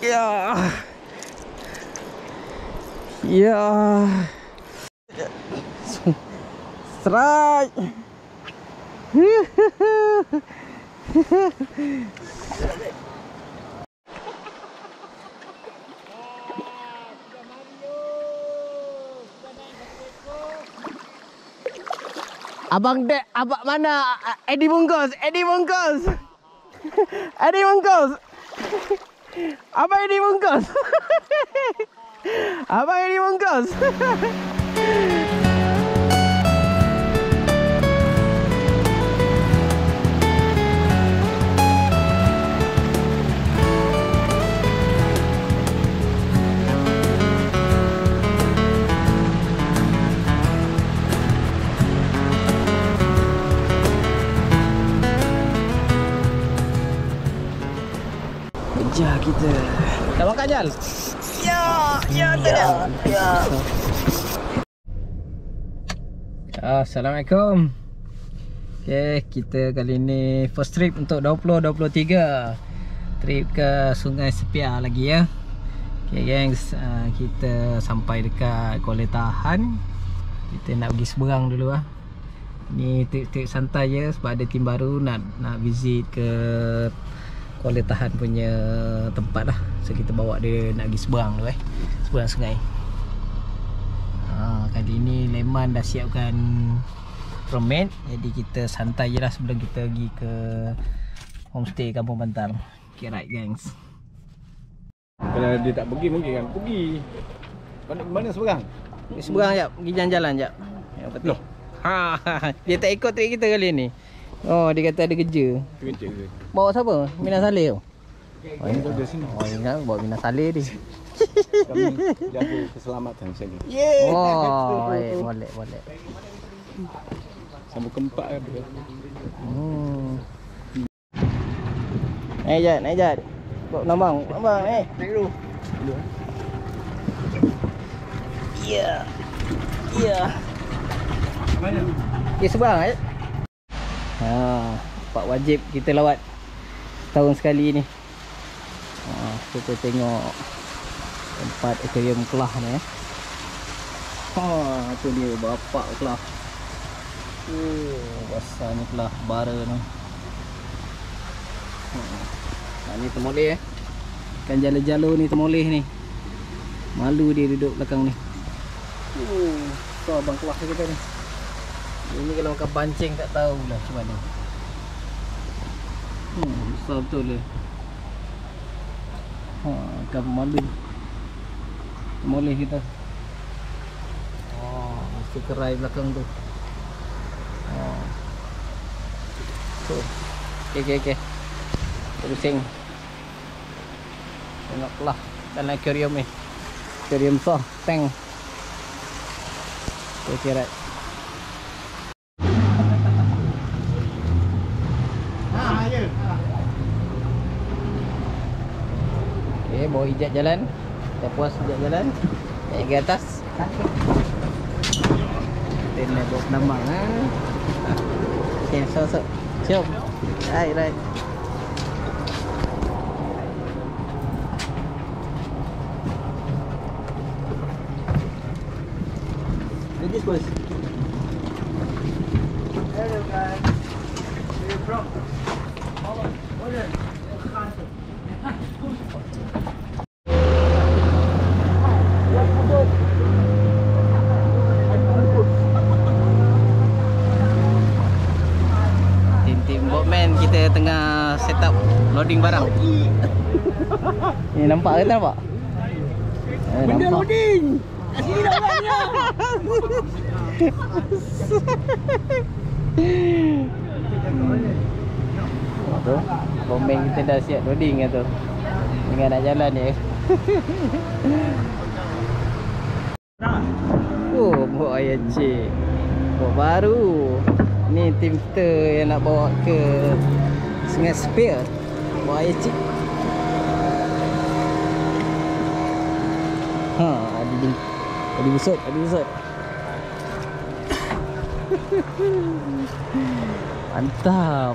Ya. Ya. Strike. Abang Dek, abang mana? Eddie bungkus, Eddie bungkus. Eddie bungkus. Abang Eddie bungkus. Abang Eddie bungkus. Kejar kita. Dah makan Jal? Ya, ya dah. Ya. Assalamualaikum. Okay, kita kali ni first trip untuk 2023. Trip ke Sungai Sepiar lagi ya. Okay gengs, kita sampai dekat Kuala Tahan. Kita nak pergi seberang dulu lah. Ni trip-trip santai je sebab ada tim baru nak visit ke Kuala Tahan punya tempat lah. So kita bawa dia nak pergi seberang tu seberang sungai. Kali ni Leman dah siapkan permit, jadi kita santai je lah sebelum kita pergi ke homestay Kampung Bantal. Okay right gengs. Kalau dia tak pergi mungkin kan pergi. Mana seberang? Pergi seberang jap, pergi jalan-jalan jap. Yang penting. Dia tak ikut trip kita kali ni. Oh, dia kata ada kerja. Kerja ke? Bawa siapa? Mina Saleh tu? Oh, ini dari sini. Oh, ingat bawa Mina Saleh dia. Kami jaga keselamatan sini. Oh, boleh. Sambung keempat kan dia. Naik jat. Bawa nambang, naik dulu. Ya. Mana? Pergi seberang tempat wajib kita lawat tahun sekali ni. Kita tengok tempat akuarium kelah ni. Tu dia bapak kelah. Besar ni kelah bara ni. Ni termoleh kan jalur-jalur ni termoleh ni. Malu dia duduk belakang ni. So abang kelah kita ni. Ini kalau makan pancing tak tahu lah macam mana. Besar betul lah. Kan malu. Moleh kita. Mesti kerai belakang tu. Okay. Pusing. Tengoklah dalam akuarium ni. Akuarium besar, tank. Okay, right. Okay, bawa hijab jalan. Dah puas hijab jalan. Naik ke atas. Kita nak bawa penambang Okay, so. Jom. Right. This was. Hello guys. Where you from? Holland. Holland. Tim boatman kita tengah set up loading barang. Ni nampak ke tak nampak? Benda loading. Sini dah orangnya. Tu, bombing kita dah siap loading tu. Tinggal nak jalan je. Buat ayah cik. Buat baru. Ni tim kita yang nak bawa ke Sungai Sepiar. Buat ayah cik. Ada busuk. Mantap.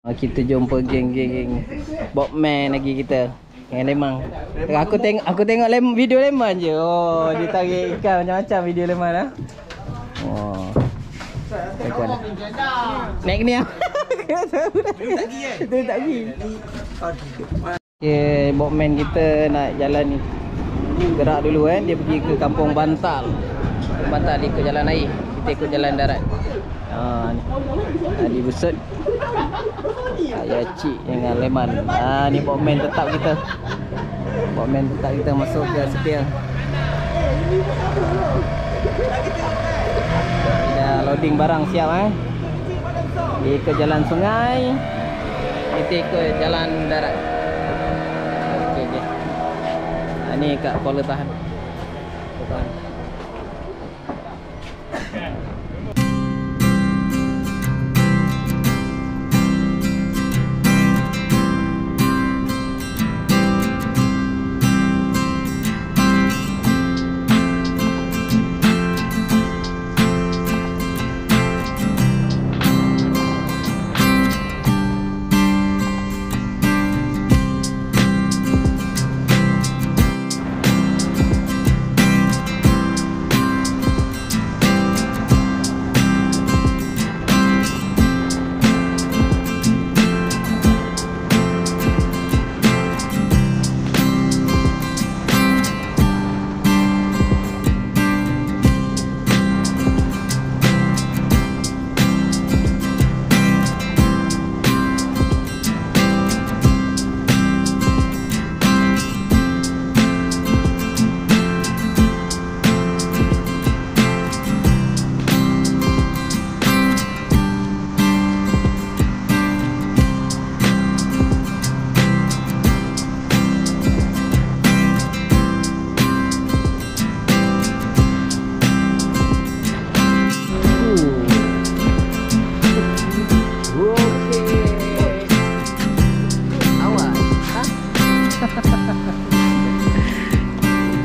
Kita jumpa geng-geng Bobman lagi kita. Dengan Leman. Aku tengok video Leman je. Oh, dia tarik ikan macam-macam video Leman ah. Oh. Naik ni ah. Kita tak pergi. Okay, Bobman kita nak jalan ni. Gerak dulu kan, dia pergi ke Kampung Bantal. Bantal ikut jalan air, kita ikut jalan darat. Ni. Tadi Busut. Ayah Cik dengan Leman. Ni Bobman tetap kita. Bobman tetap kita masuk ke setia. Dah loading barang siap Dia ikut jalan sungai, kita ikut jalan darat. Okey. Ni kat Kuala Tahan.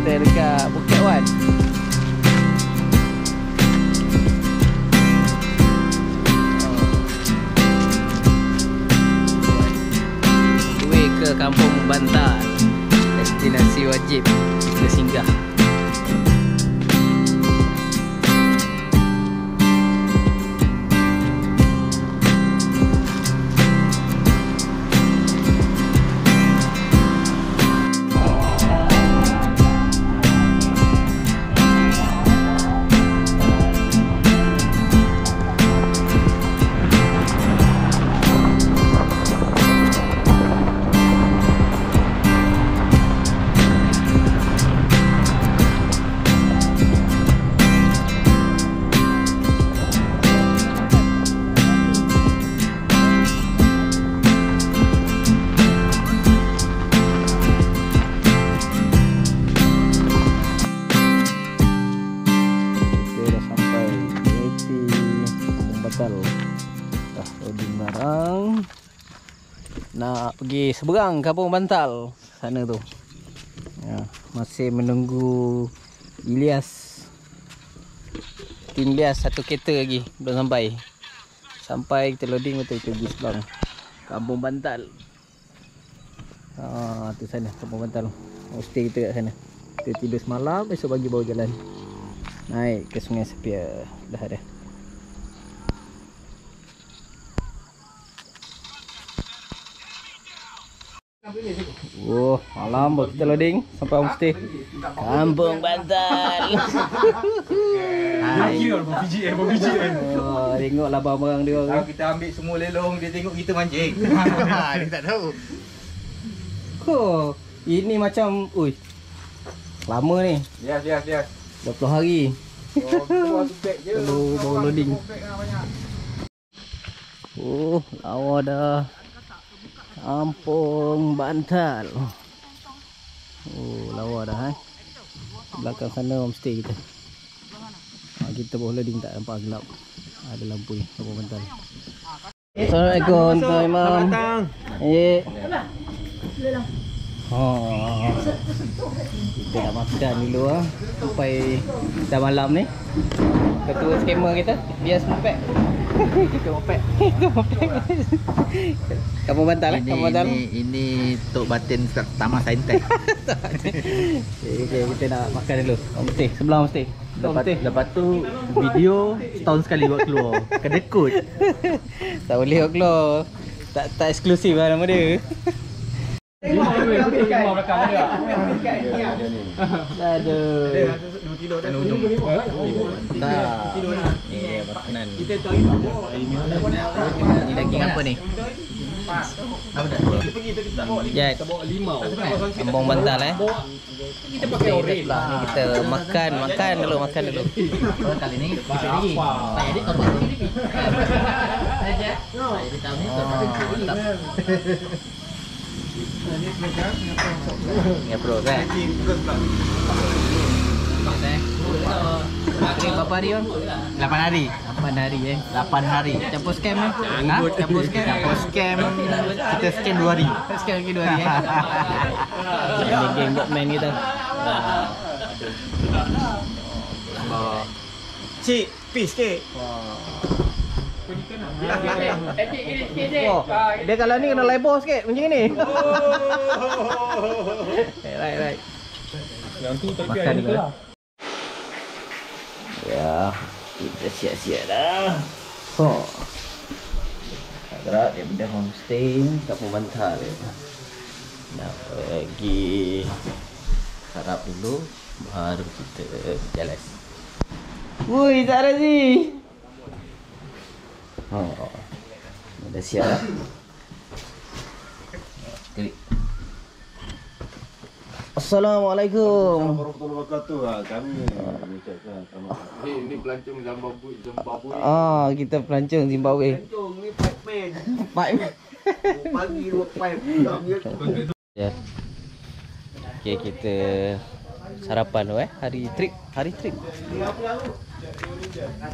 Dekat Bukit Wan. Way ke Kampung Bantal. Destinasi wajib kita singgah. Dah loading barang. Nak pergi seberang Kampung Bantal sana tu. Ya, masih menunggu Ilyas. Tim Ilyas satu kereta lagi belum sampai. Sampai kita loading betul kita pergi seberang Kampung Bantal. Tu sana Kampung Bantal. Stay kita kat sana. Kita tidur semalam, besok pagi baru jalan. Naik ke Sungai Sepia. Dah ada. Malam baru kita loading sampai homestay Kampung Bantal. Hai. Tengoklah barang-barang dia. Kalau kita ambil semua lelong, dia tengok kita mancing. Dia tak tahu. Ini macam lama ni. Yes. 20 hari. Satu beg je. Baru loading. Lawa dah. Kampung Bantal. Lawa dah belakang sana homestay kita. Kita baru loading tak nampak gelap. Ada lampu ni Kampung Bantal. Assalamualaikum Tuan Imam. Oh. Kita nak makan dulu ah. Sampai dah malam ni. Ketua skamer kita, dia semua pack. Kita mau pack. Kamu bantal eh? Kamu bantal. Ini Tok Batin Taman Saintek. Okay, kita nak makan dulu. Oh, mesti sebelah mesti. Lepas tu video setahun sekali buat keluar. Kedekut. Tak boleh buat keluar. Tak eksklusif lah nama dia. Aduh. 2 kilo dah. Tak. Ni makanan. Ni daging apa ni? Apa dah? Ya, kita bawa limau. Ambong bantal eh. Kita pakai oren lah. Ni kita makan dulu. Kalau kali ni lagi. Saya edit korban ini. Saja. Saya edit tahun ni korban mantap. Ya bro kan? Berapa hari bang? 8 hari. 8 hari 8 hari. Campur scam eh? Campur scam. Kita scan 2 hari. Scan lagi 2 hari Ini game buat main kita. Cik, peace sikit. Wah, dia kalau ni kena lebar sikit macam ni. Right. Yang tu tapi Makan dulu lah. Ya, kita siap-siap dah. Oh. Gerak dia pindah homestay kat Pembantar dia. Nak pergi sarap dulu baru kita jalan. Woi, tak ada sih. Oh. Dah siap dah. Klik. Assalamualaikum. Warahmatullahi wabarakatuh. Kami mengucapkan selamat. Ini pelancong Zimbabwe. Kita pelancong Zimbabwe. Pelancong ni pipe. Pagi 2 pipe. Ya. Okey, kita sarapan dulu hari trip.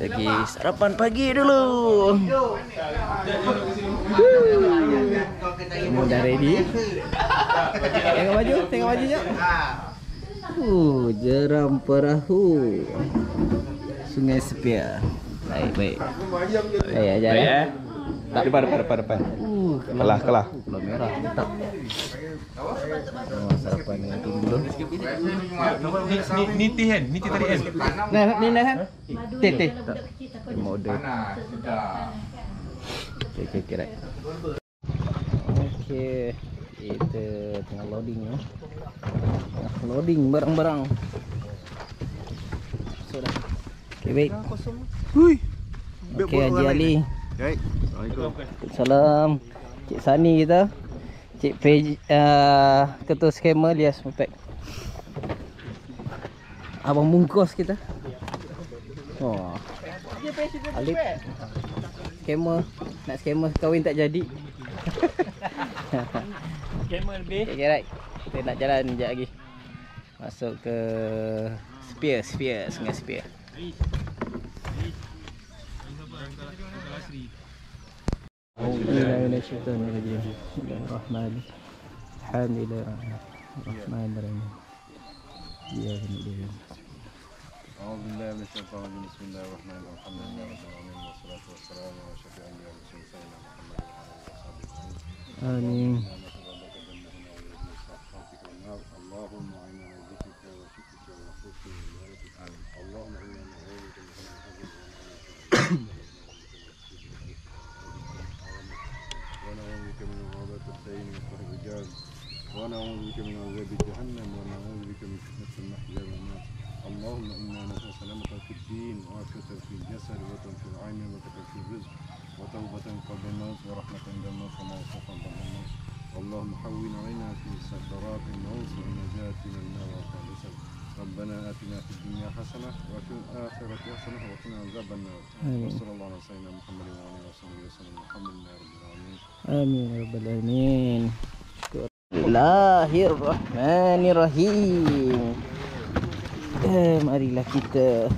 Lagi sarapan pagi dulu. Semua dah ready. Tengok baju jap. Jeram perahu Sungai Sepia. Baik. Ajar ya. Depan. Kelah. Kelah merah. Mantap. Sarapan dengan dulu. Ni teh kan? Ni teh tadi kan? Ni kan? Teh. Model. Okey, right. Okey. Kita tengah loading ya. Loading barang-barang. Sudah. Okey, baik. Hui. Okey, Haji Ali. Baik. Assalamualaikum. Salam. Cik Sani kita. Cik Pej, ketua skamer Lias Mepek. Abang bungkus kita. Oh. Alip. Skamer. Nak skamer kahwin tak jadi. Skamer lebih. Okay, right. Kita nak jalan sekejap lagi. Masuk ke Sphere, Sungai Sphere. Bismillahirrahmanirrahim. Alhamdulillahirrahmanirrahim. Ya Allah. أعوذ بالله من الشيطان الرجيم بسم الله الرحمن الرحيم الحمد لله رب العالمين والصلاة والسلام على أشرف الأنبياء والمرسلين سيدنا محمد وعلى آله وصحبه آمين. اللهم إنا نعوذك وشكرك وحسن عبادتك اللهم إنا نعوذ بك من الحزن ونعوذ بك من غضبة الدين وقهر الرجال ونعوذ بك من عذاب جهنم ونعوذ بك من فتنة المحيا والممات اللهم إنا نسأل سلامة في الدين وعافية في الجسد وتوبة في العين وكفر في الرزق وتوبة قبل الموت ورحمة عند الموت وموقفا بعد الموت اللهم حول علينا في سكرات الموت والنجاة من النار والحادثة ربنا آتنا في الدنيا حسنة وفي الآخرة حسنة وقنا عذاب النار وصلى الله على سيدنا محمد وعلى آله وصحبه وسلم الحمد لله رب العالمين Amin ya rabbal alamin. Bismillahirrahmanirrahim. Marilah kita.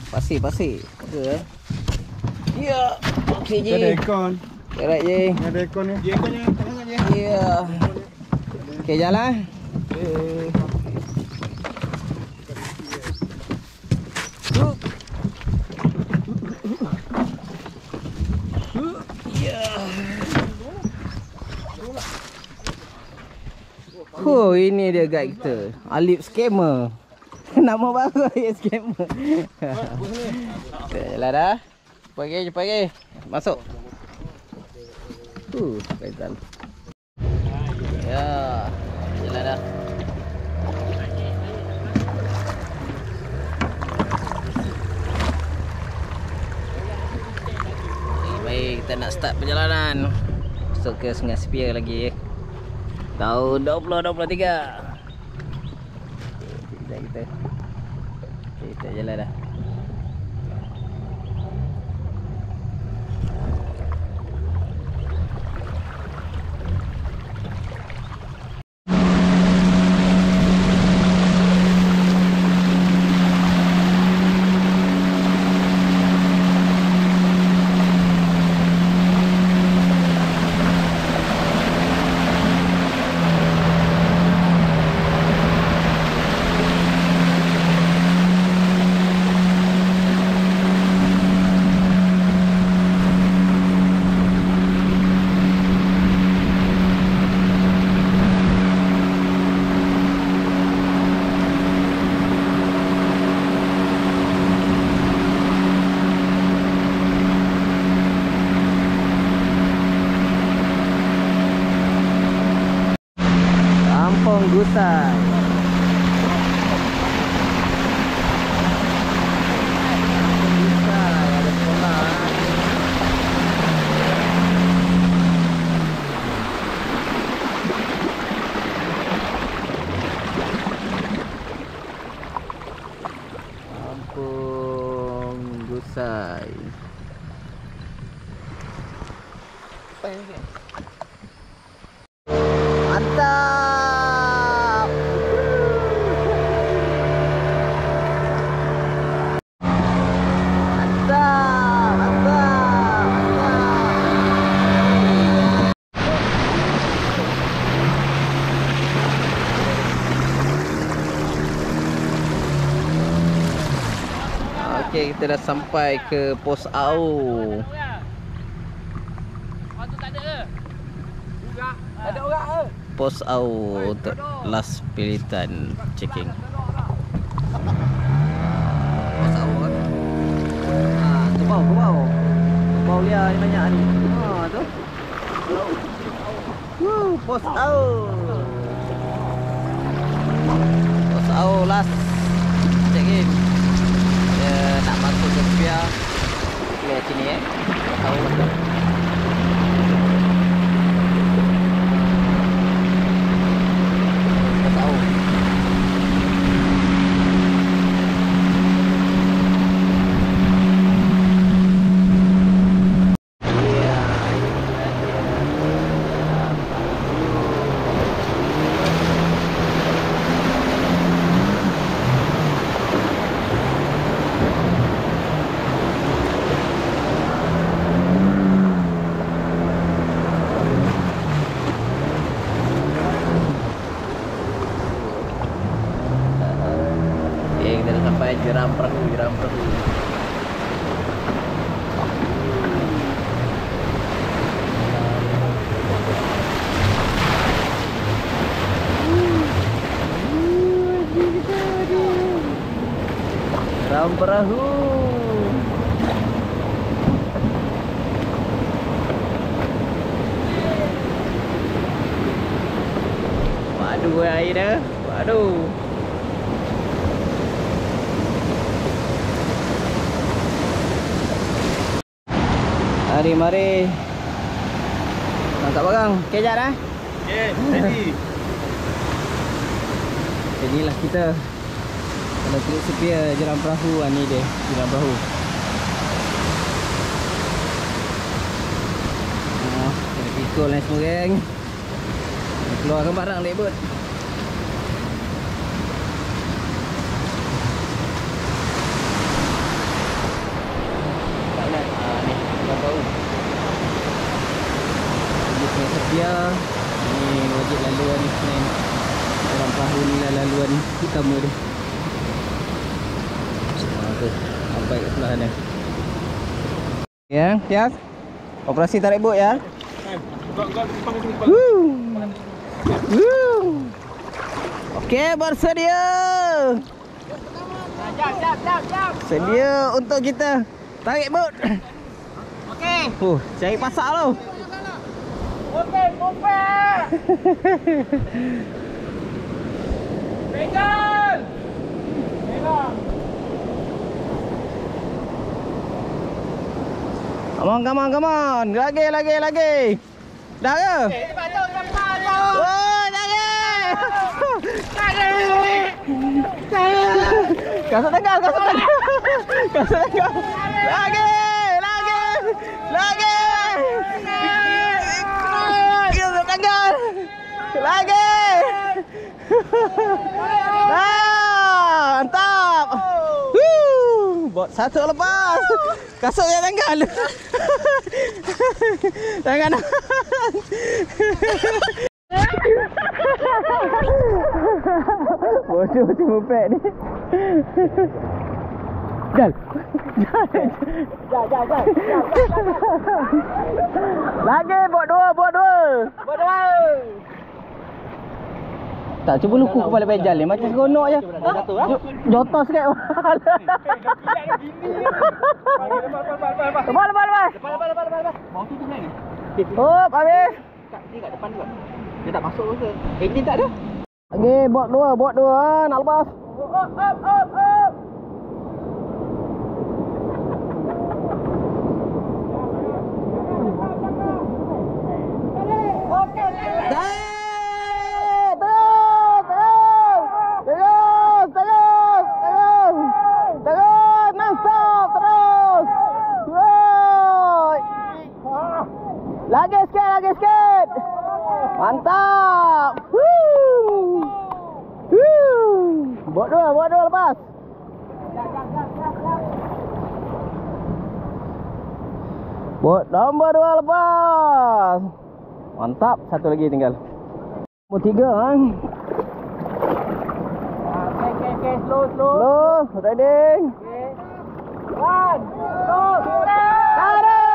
Pasir. Okey. Ya. Okey je. Ada ekon. Alright je. Ada ekon ni. Dia ekonnya tengah Ya. Okey, jalan. Oh, ini dia guide kita. Alip Scammer. Nama baru Alip Scammer. Jalan dah. Cepat lagi. Masuk. Faizal. Ya. Jalan dah. Baik, kita nak start perjalanan. Masuk ke Sungai Sepiar lagi. Tahun 2023. Kita jalan dah. Kampung Gusai. Gusai ada sekolah. Kampung Gusai. Apa ini? Mantap. Okey, kita dah sampai ke Pos Au. Pos Au untuk last pilitan checking. Pos Au kan? Tu bau. Bau dia banyak ni. Tu. Pos Au. Pos Au last check-in. Dia nak masuk ke Sepiar. Lihat sini Pos Au. Jeram perahu. Jeram perahu. Waduh air dah. Waduh. Mari. Mantap barang. Okey jap dah. Okey, ready. Inilah kita. Kalau Teluk Sepiar jeram perahu, ni dia jeram perahu. Ada pikul dan semua geng. Keluarkan barang naik bot. Ni jeram perahu. Teluk Sepiar. Ni wajib laluan ni Senen. Dalam perahu ni lah laluan utama dia. Tu sampai ke sebelah sana. Ya, Tias. Operasi tarik bot ya. Okey, bersedia. Jap. Sedia untuk kita tarik bot. Okey. Cari pasak tu. Okey, kompet. Pegang. Come on. Lagi. Dah ke? Cepat tu. Oh, lagi. Kasut tegal. Lagi. Kasut tegal. Lagi. Mantap. Bot satu lepas. Kasut yang tanggal. Tangan. Bodoh Timur Pek ni. Jal. Lagi bot dua. Tak, cuba luku kepala bejal ni. Macam seronok je. Jotos sikit. Lepas. Bawah tu tinggal ni. Hop, habis. Dia kat depan juga. Dia tak masuk ke? Engine tak ada. Lagi bot dua. Nak lepas. Up. Lagi sikit. Mantap. Bot dua lepas. Bot nombor 2 lepas. Mantap, satu lagi tinggal. Nombor 3 kan. Okay, slow. Ready. One, two, Tarik!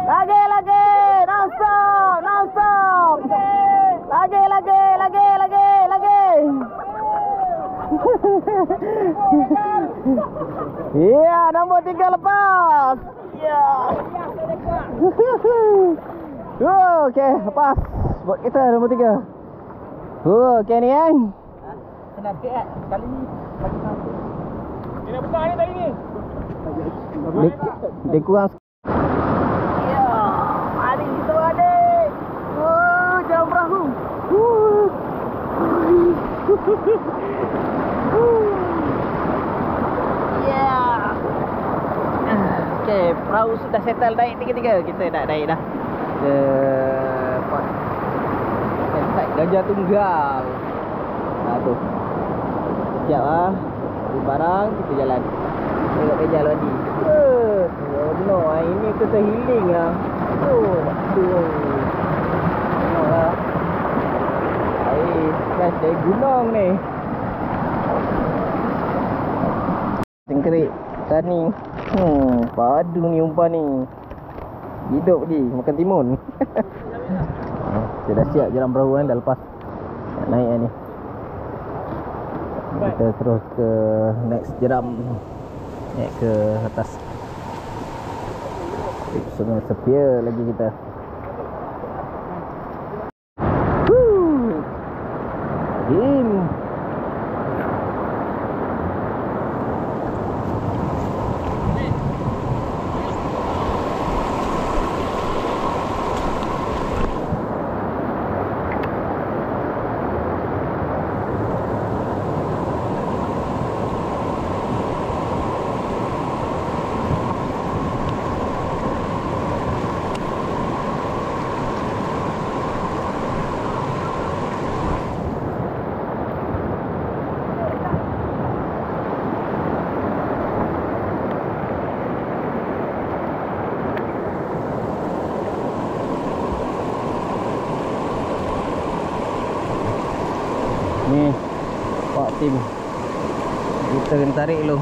Lagi. Non-stop. Lagi. Ya, nombor 3 lepas. Ya. Okey, lepas. Buat kita nombor 3. Okey ni kan. Senang sikit kan? Kali ni bagi satu. Dia dah besar ni tadi ni. Dia kurang. Ya, mari kita adik. Jalan perahu. Ya. Okey, perahu sudah settle naik tiga-tiga. Kita dah naik dah. Side Gajah Tunggal. Tu. Sekejap lah. Beli barang, kita jalan. Tengok Gajah Lodi. No, ini kita healing lah. Tengok lah. Kan dari gunung ni. Cengkerik tani. Padu ni umpan ni. Hidup je makan timun. Kita dah siap jalan perahu kan, dah lepas. Nak naik kan ni. Kita terus ke next jeram. Naik ke atas. Sungai Sepia lagi kita. casting. Kita kena tarik dulu.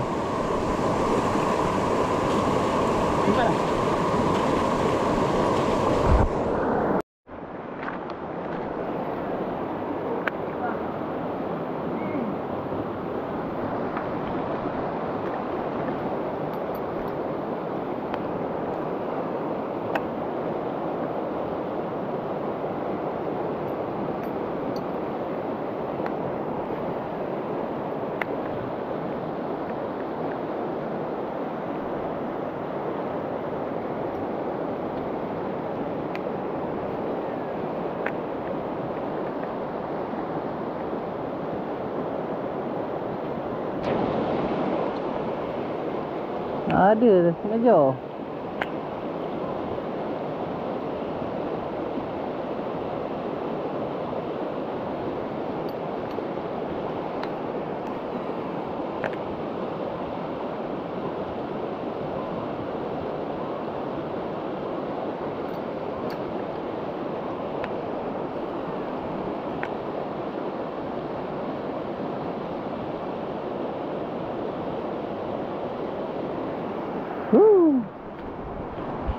Ada sengaja.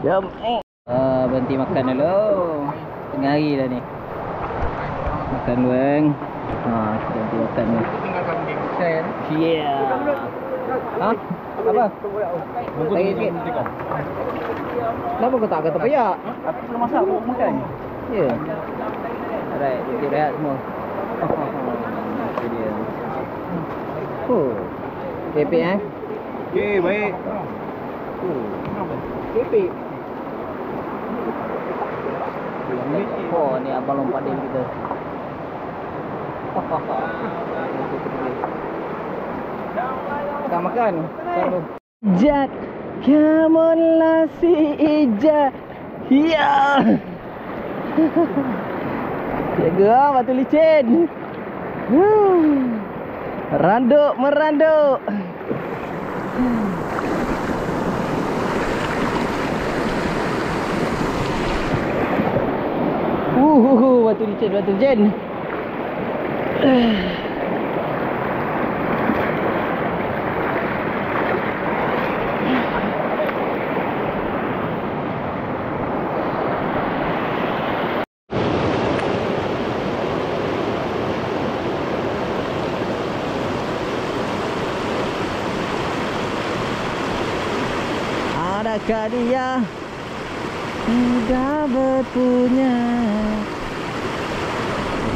Jom. Berhenti makan dulu. Tengah hari dah ni. Makan dulu kan. Kita berhenti makan ni. Yeah. Ha? Apa? Lagi sikit. Kenapa kau tak kata payak? Aku belum masak, aku makan. Ya. Alright, kita rehat semua. Itu dia. Kepek Okey, baik. Kepek. Ni abang lompat dia kita. Kita makan. Jat, come on si ijat. Ya. Jaga batu licin. Randuk meranduk. Batu licin, batu licin. Adakah dia sudah berpunya?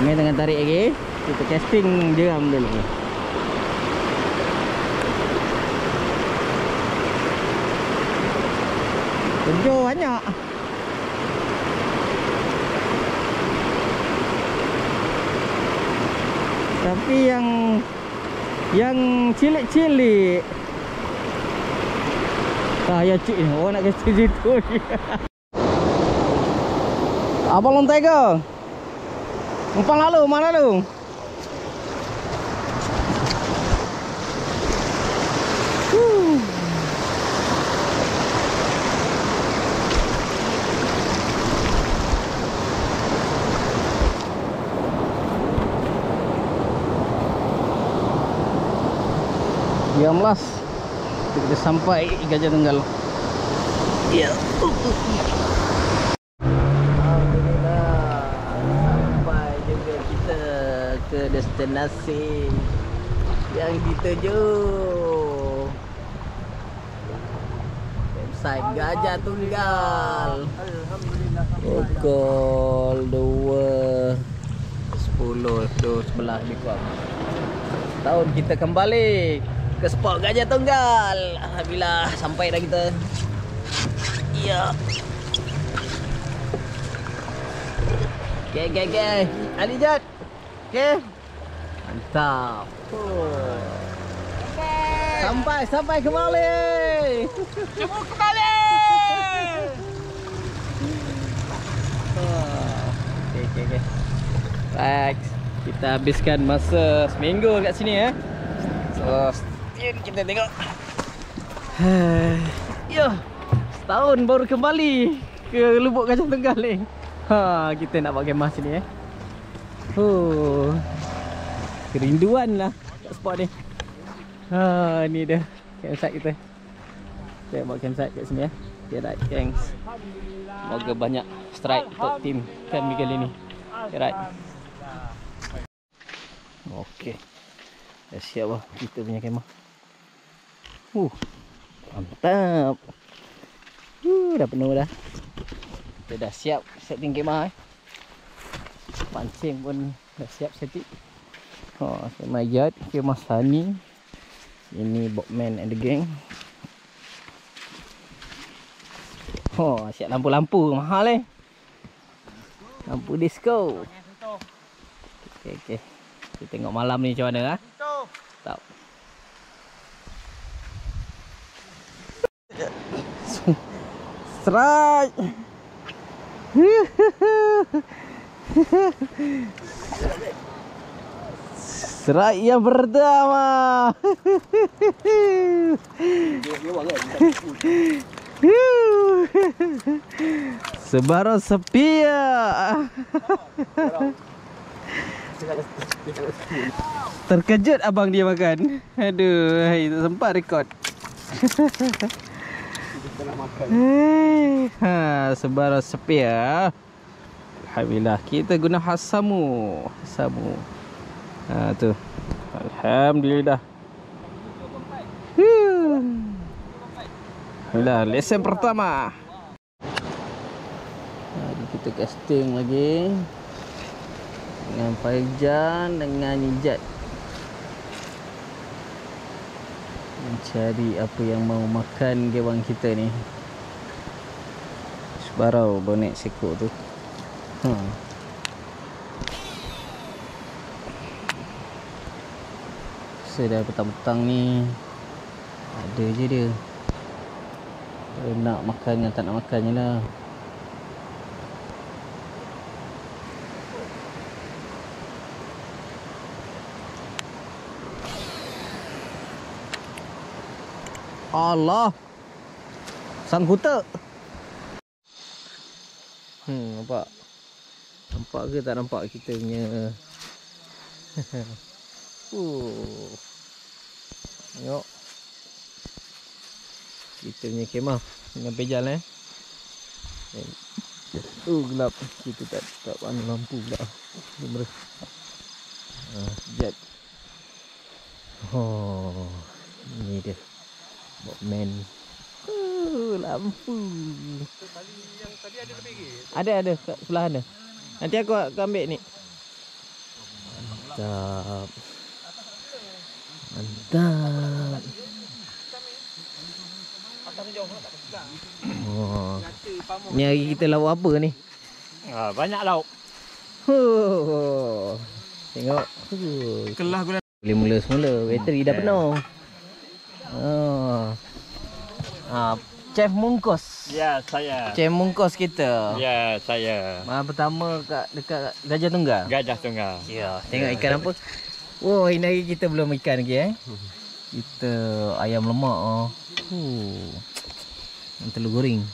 Ini dengan tarik lagi. Kita casting jeram dulu. Tujuh banyak. Tapi yang cilik-cilik. Ya cik ni, orang nak kasi situ ni. Abang lontai ke? Umpang lalu, mana lalu? Diamlah. Kita sampai Gajah Tunggal. Ya. Alhamdulillah. Sampai juga kita ke destinasi yang dituju. Website Gajah Tunggal. Alhamdulillah. Pukul 2.10 sebelah lebih kurang. Tahun kita kembali ke spot Gajah Tunggal. Alhamdulillah sampai dah kita. Ya. Okay. Ali Jad. Okay. Mantap. Sampai kembali. Cuma kembali. Okay. Baik. Kita habiskan masa seminggu kat sini ya. So, kita tengok. Ya. Setahun baru kembali ke Lubuk Gajah Tunggal ni. Kita nak buat kemah sini Kerinduan lah kat spot ni. Ni dia campsite kita. Kita buat campsite kat sini ya. Okay, right, thanks. Semoga banyak strike untuk tim kami kali ni. Okay, right. Okey. Dah siap lah kita punya kemah. Mantap. Dah penuh dah. Kita dah siap setting kemah Pancing pun dah siap setting. Sama Yat, kemah Sani. Ini Boatman and the gang. Siap lampu-lampu mahal lampu disco. Okey. Kita tengok malam ni macam mana Tak. Strike. Strike yang pertama. Sebarang sepia. Terkejut abang dia makan. Aduh, tak sempat rekod. Sebarang sepia. Alhamdulillah kita guna hasamu. Tu. Alhamdulillah. Alhamdulillah, lesen pertama. Kita casting lagi dengan Faizan dengan Nijat, mencari apa yang mau makan gewang kita ni. Sebarau bonek sekok tu. Sedar petang-petang ni ada je dia. Nak makan dengan tak nak makan je lah. Allah, sangkuta. Nampak? Nampak ke tak nampak kita punya? Tengok kita punya kemah dengan pejal gelap. Kita tak pandang lampu pula. Jet. Ini dia Boatman. Lampu. Yang tadi ada lebih ke? Ada kat sebelah sana. Nanti aku ambil ni. Mantap. Ni hari kita lauk apa ni? Banyak lauk. Tengok. Kelah gula. Boleh mula semula. Bateri dah penuh. Chef Mungkos. Ya, saya. Chef Mungkos kita. Ya, saya. Pertama dekat Gajah Tunggal. Gajah Tunggal. Ya, tengok ikan apa? Ini hari kita belum ikan lagi Kita ayam lemak telur goreng.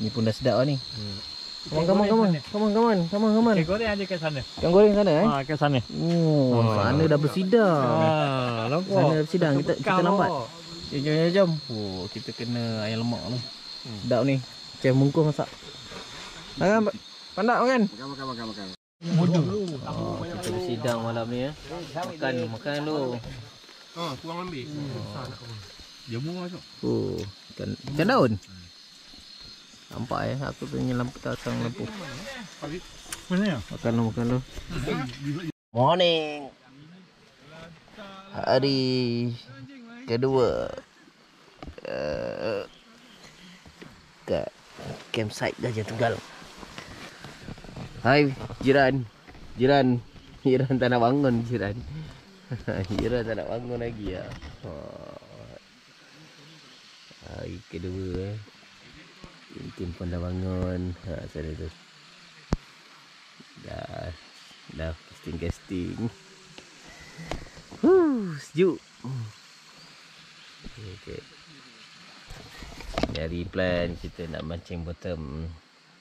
Ni pun dah sedap ni. Come on. Ikan goreng ada kat sana. Ikan goreng sana Kat sana. Sana dah bersidang. Nampak. Sana dah bersidang. Kita lambat. Jom. Kita kena ayam lemak ni. Sedap ni. Chef Mungkos masak. Makan pandak makan. Makan. Kita bersidang malam ni Makan dulu. Kurang ambil. Dia murah tu. Ikan daun. Nampak aku punya lampu pasang lampu. Mana ya? Makan dulu. Morning. Hari kedua kat campsite Gajah Tunggal. Hai jiran tak nak bangun jiran. Jiran tak nak bangun lagi Hari kedua Tim pun dah bangun. Sana tu dah casting. Sejuk. Okay. Dari plan kita nak mancing bottom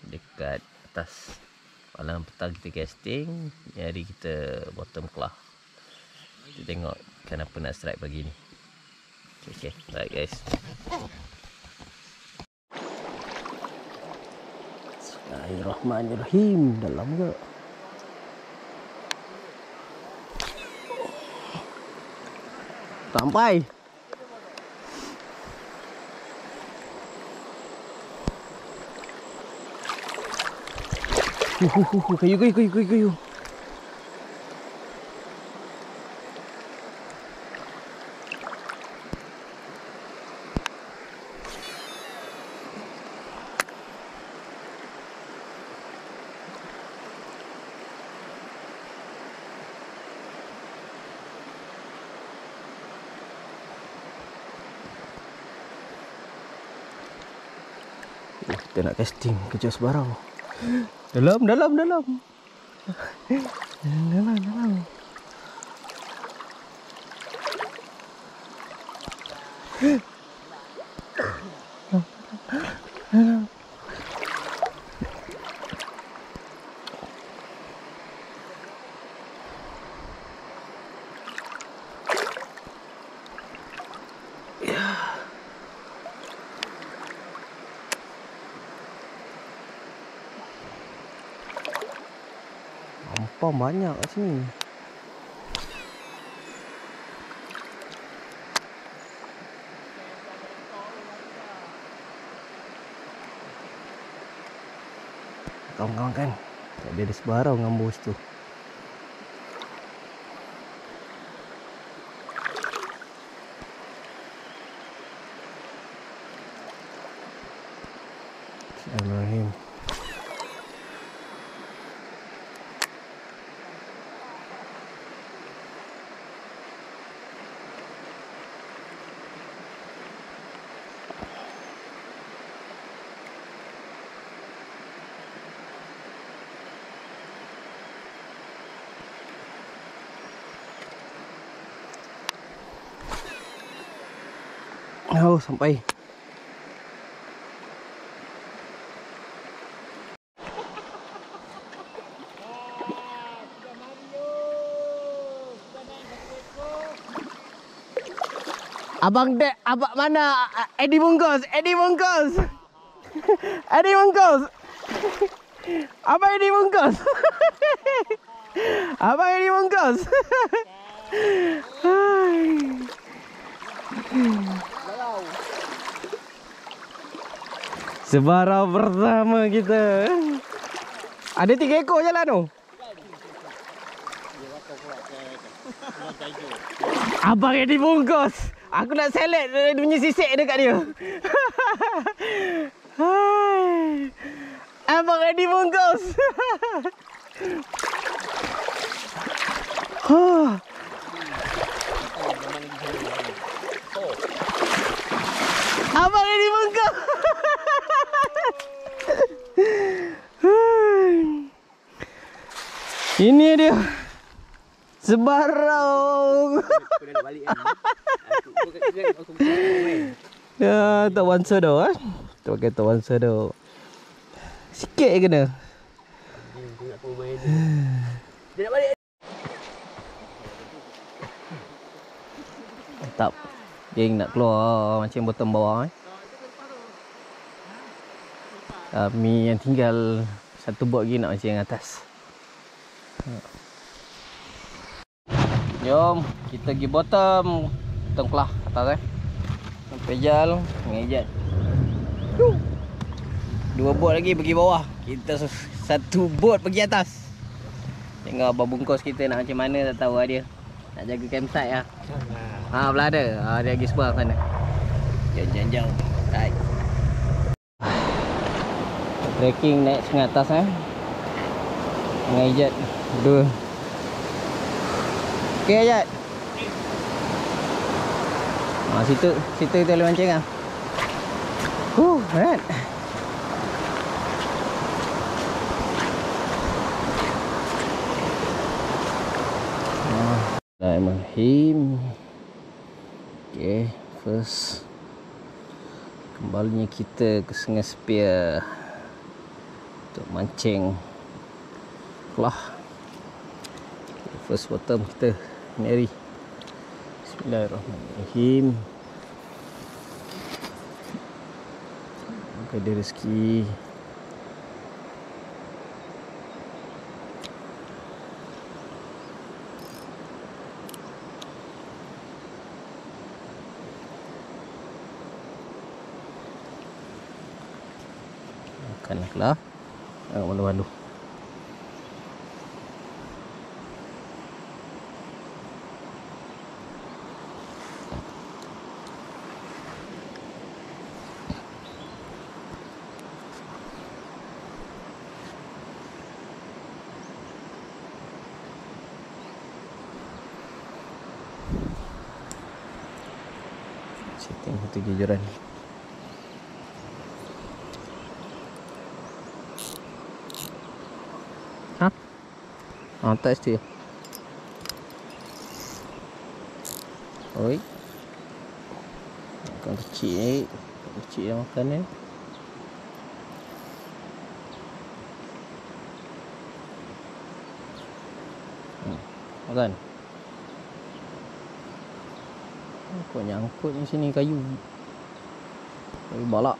dekat atas. Malam petang kita casting. Hari kita bottom kelah. Kita tengok kenapa nak strike pagi ni. Okay, baik guys. Bismillahirrahmanirrahim. Dalam ke? Sampai. Kayu. Kita nak casting ke Jos Barau. Dalam. Dalam. Ampau banyak kat sini. Kawan-kawan kan, tak ada sebarau ngambus tu. Bismillahirrahmanirrahim. Oh, sampai. Abang mana? Eddie bungkus. Abang Eddie bungkus. Abang Eddie bungkus. Sebarau bersama kita. Ada 3 ekor je lah tu. Abang yang dibungkus. Aku nak select dia punya sisik dekat dia. Abang yang dibungkus. Abang yang dibungkus. Ini dia. Sebarau. Ya, tak wansa dah ah. Tak pakai tak wansa dah. Sikit je kena. Dia nak balik. Tak. Geng nak keluar macam bottom bawah eh. Kami yang tinggal satu bot lagi nak macam yang atas. Jom kita pergi bottom kelah atas eh. Sampai jal ngejat. 2 bot lagi pergi bawah. Kita satu bot pergi atas. Tengok abang bungkus kita nak macam mana tak tahu lah dia. Nak jaga campsite lah. Belah ada. Dia pergi sebelah sana. Jom. Right. Trekking naik sungai atas eh. Ngejat 2. Okey Ajat. Situ kita boleh mancing ah. Berat. Bismillahirrahmanirrahim. Okey, first kembalinya kita ke Sungai Spear untuk mancing kelah. First bottom kita Mary Bismillahirrahmanirrahim. Semoga ada rezeki. Makanlah. Malu-malu. Setting satu kejuran. Tak still. Oi. Makan kecil ni. Kecil yang makan ni. Makan. Kau nyangkut ni sini kayu. Kayu balak.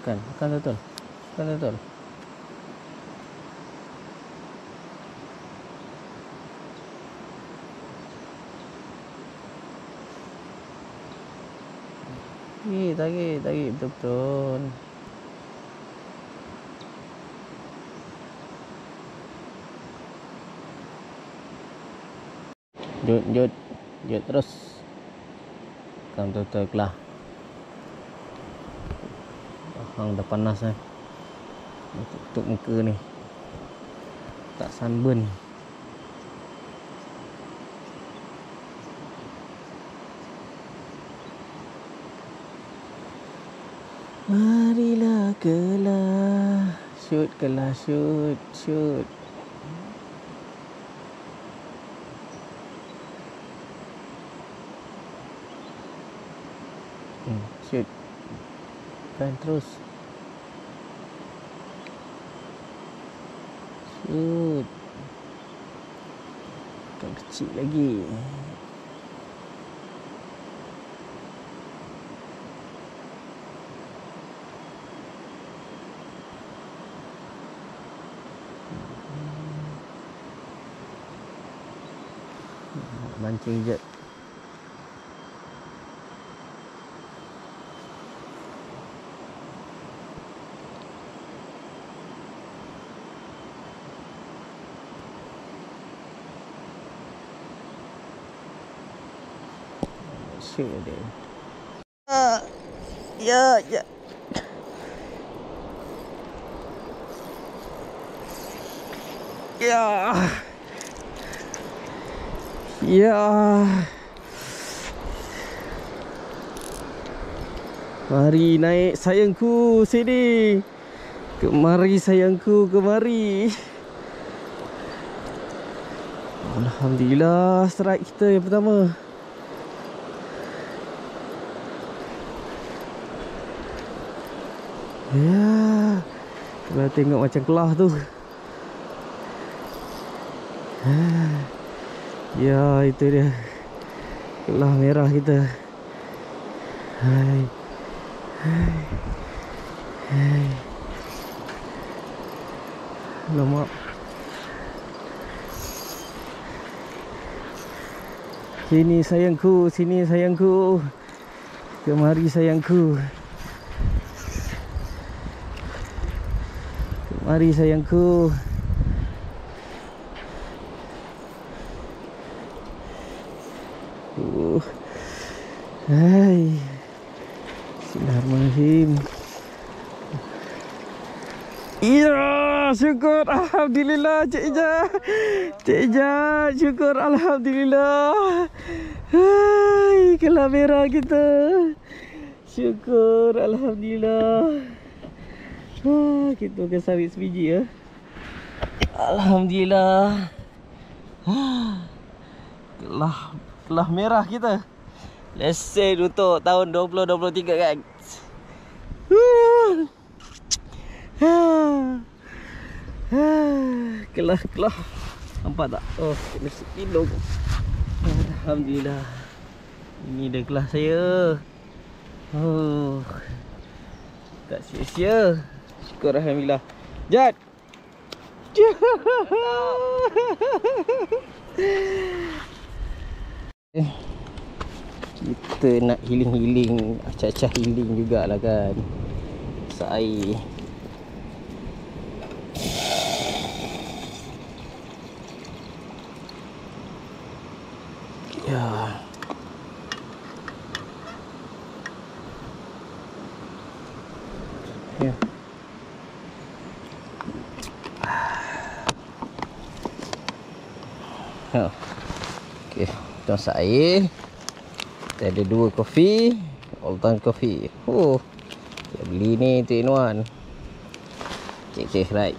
Makan betul. Makan betul. Tarik betul-betul. Jut terus. Makan betul-betul kelah. Hang dah panas kan. Tutup muka ni. Tak sunburn. Marilah kelah. Shoot kelah, shoot. Shoot kan terus. Shoot. Kan kecil lagi. Mancing je. Shoot dia. Ya. Mari naik sayangku sini. Kemari sayangku, kemari. Alhamdulillah, strike kita yang pertama. Ya, kalau tengok macam kelah tu. Ya, itu dia. Kelah merah kita. Hai. Alamak. Sini sayangku, sini sayangku. Kemari sayangku. Kemari sayangku. Hai. Bismillahirrahmanirrahim. Ya, syukur. Alhamdulillah, Cik Ija. Syukur, alhamdulillah. Hai, kelah merah kita. Syukur, alhamdulillah. Kita akan sawit sebiji ya. Alhamdulillah. Kelah merah kita. Lesen untuk tahun 2023 guys. Kelah. Nampak tak? Oh, kena sekilo. Alhamdulillah. Ini dah kelah saya. Oh, tak sia-sia. Syukur alhamdulillah. Jad. Kita nak healing, acah-acah healing jugalah kan. Masak air. Ya. Ya. Okey, kita masak air. Kita ada 2 kopi, Ultan Coffee. Kita beli ni 2 in 1. Okey, right.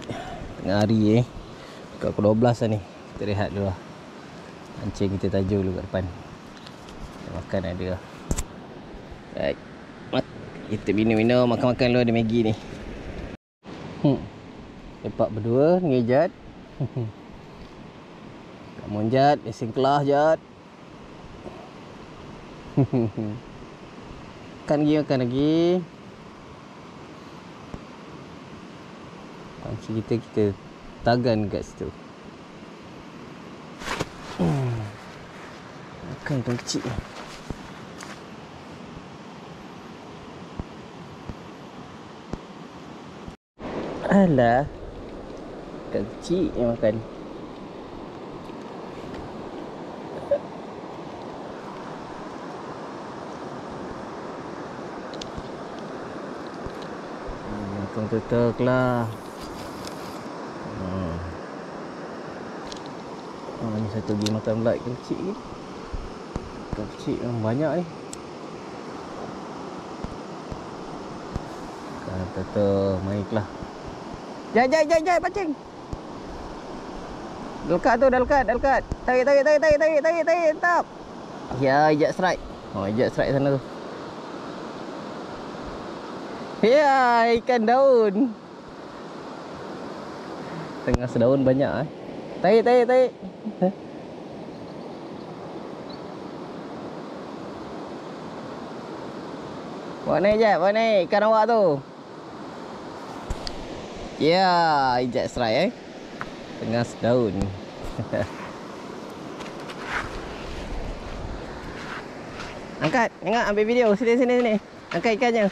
Tengah hari pukul 12 lah ni. Kita rehat dulu lah. Mancing kita tajuk dulu kat depan. Kita makan ada lah. Right. Kita minum-minum, makan-makan dulu, ada Maggi ni. Lepak berdua dengan Jad. Come on Jad, lesen kelah Jad. Makan lagi. Panci kita tagan kat situ. Makan tu kecil. Alah, kecil yang makan. Makan tutuk lah. Ni satu lagi makan belat kecil ni. Makan kecil memang banyak ni. Makan tutuk, baiklah. Jai pancing. Delkat tu, delkat. Tarik, tap. Ya, ejak strike. Oh, ejak strike sana tu. Ya, ikan daun. Tengah sedaun banyak Tarik. Bawa naik ikan awak tu. Ya, ejak strike Tengah sedaun. Angkat, ambil video. Sini. Angkat ikannya.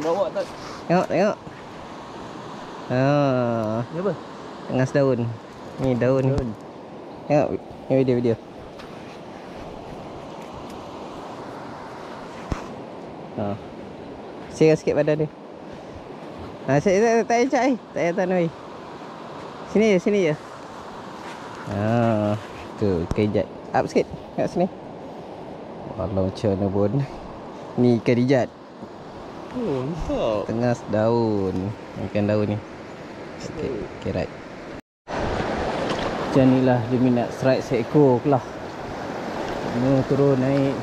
Bawa tak? Tengok. Ni apa? Tengah sedaun. Ni daun. Tengok, ni video. Sirah sikit badan dia. Saya tak payah tanam air. Sini je. Tu ikan. Up sikit. Kat sini. Walau macam mana pun. Ni ikan rijat. Oh, mantap. Tengah daun. Ikan daun ni. Okay, right. Macam ni lah dia minat strike seekor kelah. Turun naik.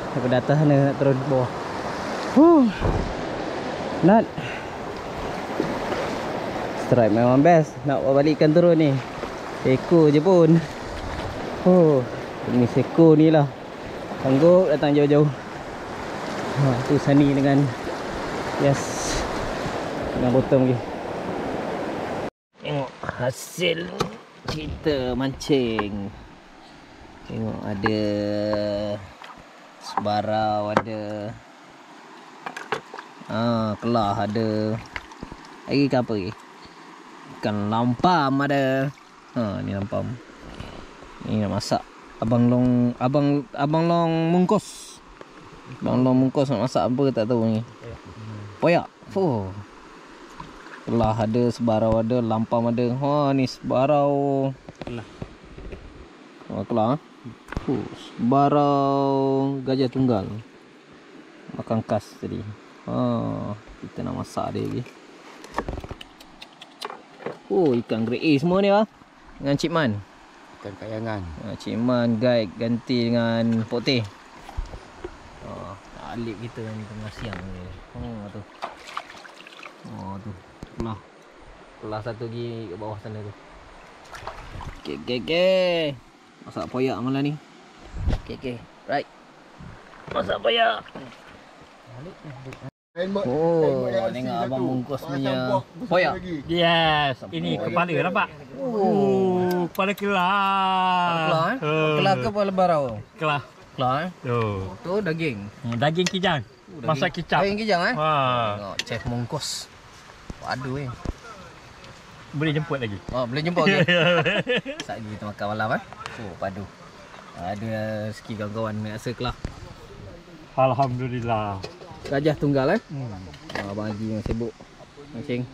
Daripada atas sana nak turun bawah. Nat. Strike memang best. Nak balikkan turun ni. Seekor je pun. Ini seekor ni lah. Sanggup datang jauh-jauh. Tu Sani dengan dengan bottom lagi. Tengok hasil kita mancing. Tengok ada sebarau, ada kelah ada. Lagi ikan apa lagi? Ikan lampam ada. Ni lampam. Ni nak masak. Abang long mungkus. Abang long mungkus nak masak apa tak tahu ni. Poyak. Kelah ada, sebarau ada, lampam ada. Ni sebarau kelah. Kelah. Sebarau gajah tunggal. Makan khas tadi. Kita nak masak dia lagi. Ikan grade A semua ni lah. Dengan Cik Man. Ikan kayangan. Cik Man guide ganti dengan Pok Teh. Alip kita ni tengah siang ni. Tu. Tu. Kelah satu lagi kat bawah sana tu. Okey. Masak poyak malam ni. Okey. Right. Masak poyak. Tengok abang bungkus punya poyak. Yes. Ini kepala nampak? Kepala kelah. Kelah ke apa lebarau? Kelah. Kelah Tu. Tu daging. Daging kijang. Masak kicap. Daging kijang Ha. Tengok chef bungkus. Aduh Boleh jemput lagi. boleh jumpa okey. Saat ni kita makan malam padu. Ada rezeki kawan-kawan rasa Kelah. Alhamdulillah. Gajah tunggal abang Haji yang sibuk mancing.